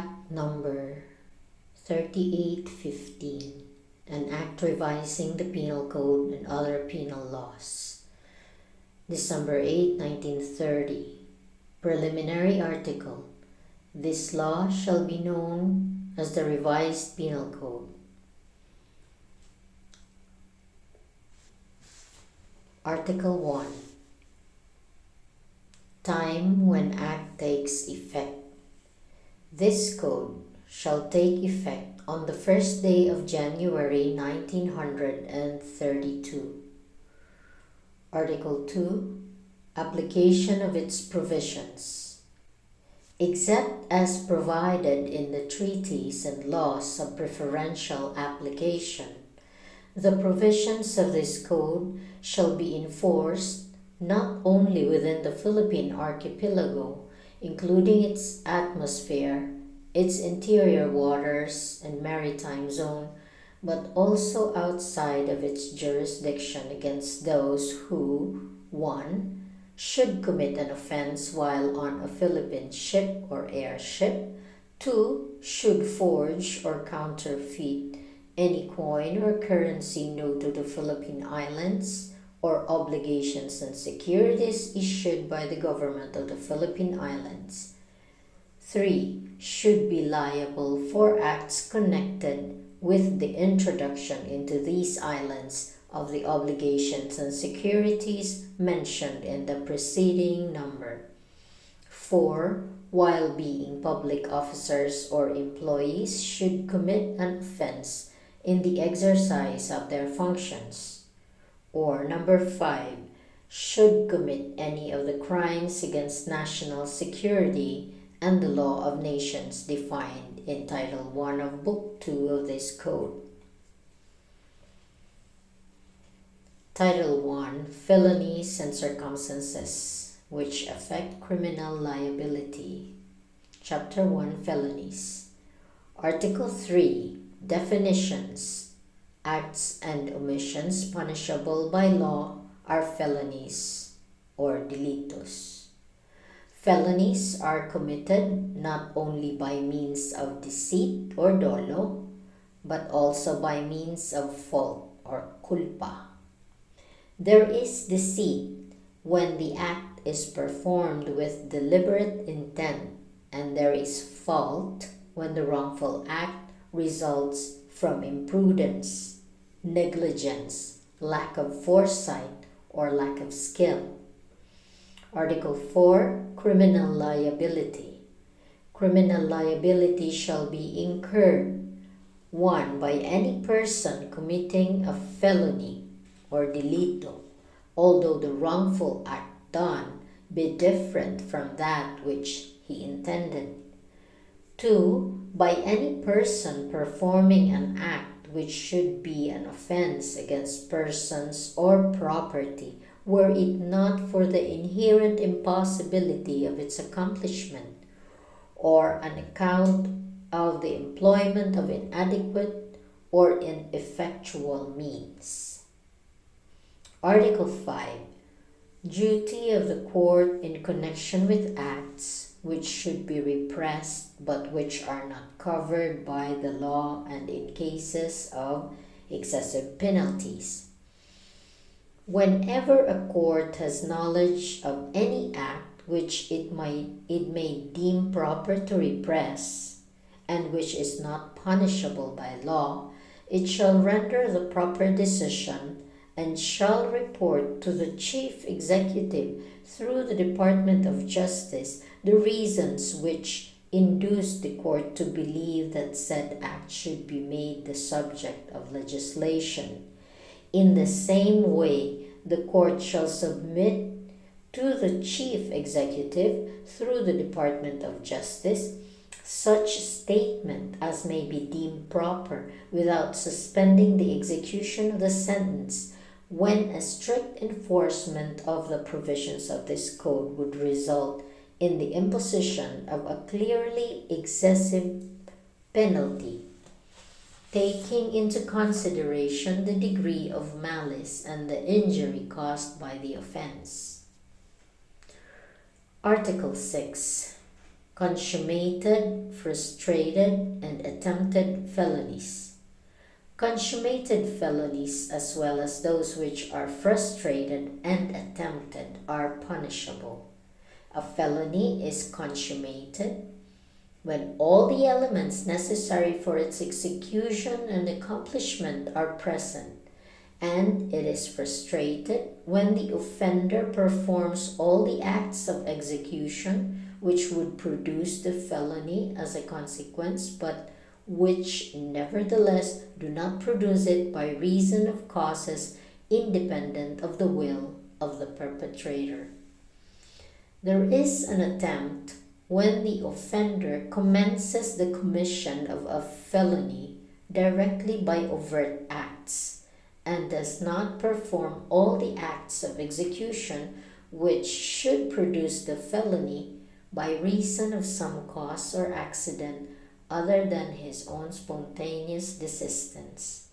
Act Number 3815, an act revising the Penal Code and other penal laws. December 8, 1930. Preliminary Article. This law shall be known as the Revised Penal Code. Article 1. Time when Act takes effect. This code shall take effect on the first day of January 1932. Article 2. Application of its provisions. Except as provided in the treaties and laws of preferential application, the provisions of this code shall be enforced not only within the Philippine archipelago, including its atmosphere, its interior waters and maritime zone, but also outside of its jurisdiction against those who 1. Should commit an offense while on a Philippine ship or airship. 2. Should forge or counterfeit any coin or currency new to the Philippine Islands, or obligations and securities issued by the government of the Philippine Islands. 3. Should be liable for acts connected with the introduction into these islands of the obligations and securities mentioned in the preceding number. 4. While being public officers or employees should commit an offense in the exercise of their functions. Or number 5, should commit any of the crimes against national security and the law of nations defined in Title 1 of Book 2 of this Code. Title 1, Felonies and Circumstances which affect criminal liability. Chapter 1, Felonies. Article 3, Definitions. Acts and omissions punishable by law are felonies or delitos. Felonies are committed not only by means of deceit or dolo, but also by means of fault or culpa. There is deceit when the act is performed with deliberate intent, and there is fault when the wrongful act results from imprudence, negligence, lack of foresight, or lack of skill. Article 4. Criminal liability. Criminal liability shall be incurred 1. By any person committing a felony or delito, although the wrongful act done be different from that which he intended. 2. By any person performing an act which should be an offense against persons or property, were it not for the inherent impossibility of its accomplishment, or on account of the employment of inadequate or ineffectual means. Article 5. Duty of the court in connection with acts which should be repressed but which are not covered by the law, and in cases of excessive penalties. Whenever a court has knowledge of any act which it may deem proper to repress, and which is not punishable by law, it shall render the proper decision and shall report to the Chief Executive through the Department of Justice the reasons which induced the court to believe that said act should be made the subject of legislation. In the same way, the court shall submit to the Chief Executive through the Department of Justice such statement as may be deemed proper without suspending the execution of the sentence, when a strict enforcement of the provisions of this code would result in the imposition of a clearly excessive penalty, taking into consideration the degree of malice and the injury caused by the offense. Article 6. consummated, frustrated, and attempted felonies. Consummated felonies, as well as those which are frustrated and attempted, are punishable. A felony is consummated when all the elements necessary for its execution and accomplishment are present, and it is frustrated when the offender performs all the acts of execution which would produce the felony as a consequence, but which nevertheless do not produce it by reason of causes independent of the will of the perpetrator. There is an attempt when the offender commences the commission of a felony directly by overt acts and does not perform all the acts of execution which should produce the felony by reason of some cause or accident other than his own spontaneous desistance.